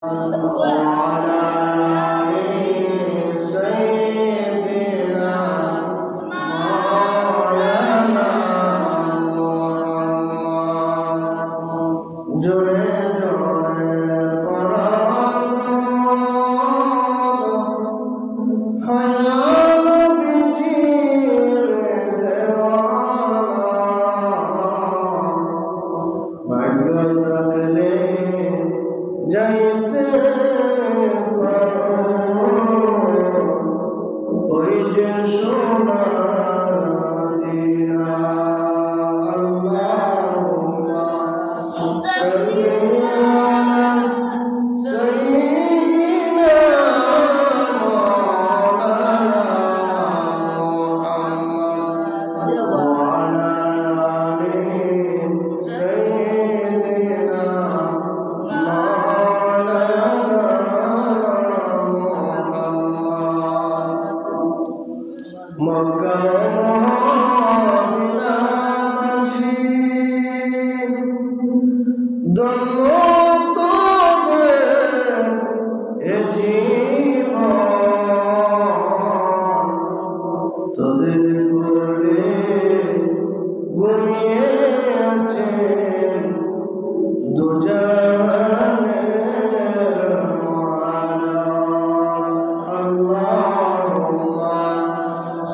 وعلى آل سيدنا مولانا জোরে জোরে পরাদ হায়া নবীজির দেওয়ানা ভাগ্য থাকলে যাইতে পারো ওই যে সোনার মদিনা আল্লাহুম্মা সাল্লি আলা সাইয়্যিদিনা মাওলানা মুহাম্মদ ওয়া আলা আলি সাইয়্যিদিনা মক্কা মদিনাবাসী ধন্য তোদের এ জীবন তোদের কোলে ঘুমিয়ে আছেন দুজাহানের মহাজন আল্লাহুম্মা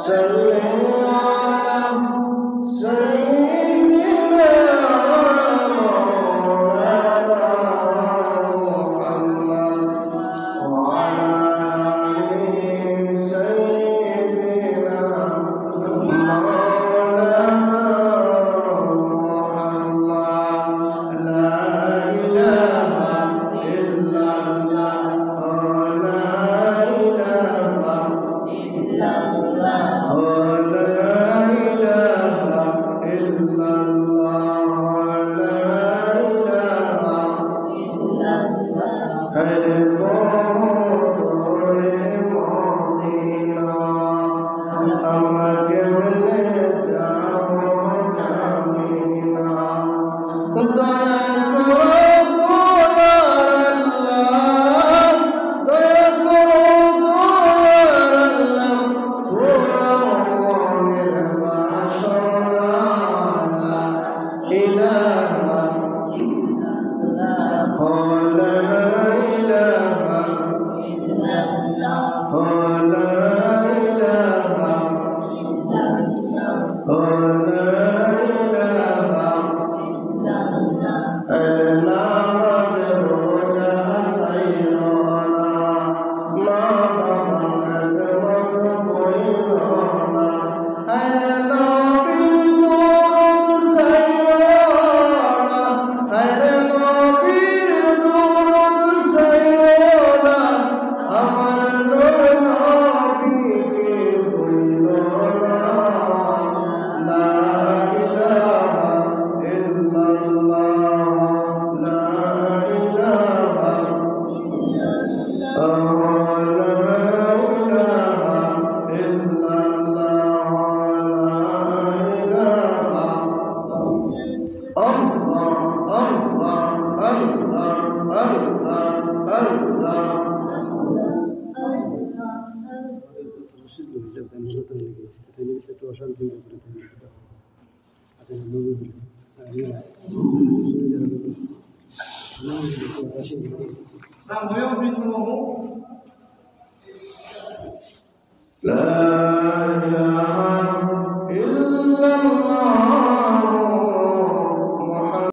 সাল্লি আলা সাইয়্যিদিনা মাওলানা মুহাম্মদ ওয়া আলা আলি সাইয়্যিদিনা মাওলানা মুহাম্মদ লা ইলাহা ইল্লাল্লাহ লা ইলাহা ইল্লাল্লাহ আমরা কেমনে যাব জানি না দয়া করো দয়ার আল্লাহ দয়া করো দয়ার আল্লাহ পুরা মনের বাসনা লা ইলাহা ইল্লাল্লাহ লা ইলাহা ইল্লাল্লাহ লা ইলাহা নামাজ রোজা সাইরনা মা বাবার খেদমত কইল না আরে নবীর দুরূদ সাইরনা আরে নবীর দুরূদ সাইরনা আমার নূর নবীকে কইল না লা ইলাহা ইল্লাল্লাহ লা ইলাহা ইল্লাল্লাহ লা ইলাহা ইল্লাল্লাহ লা ইলাহা আল্লাহ আল্লাহ আল্লাহ আল্লাহ আল্লাহ অশান্তি করে থাকি لا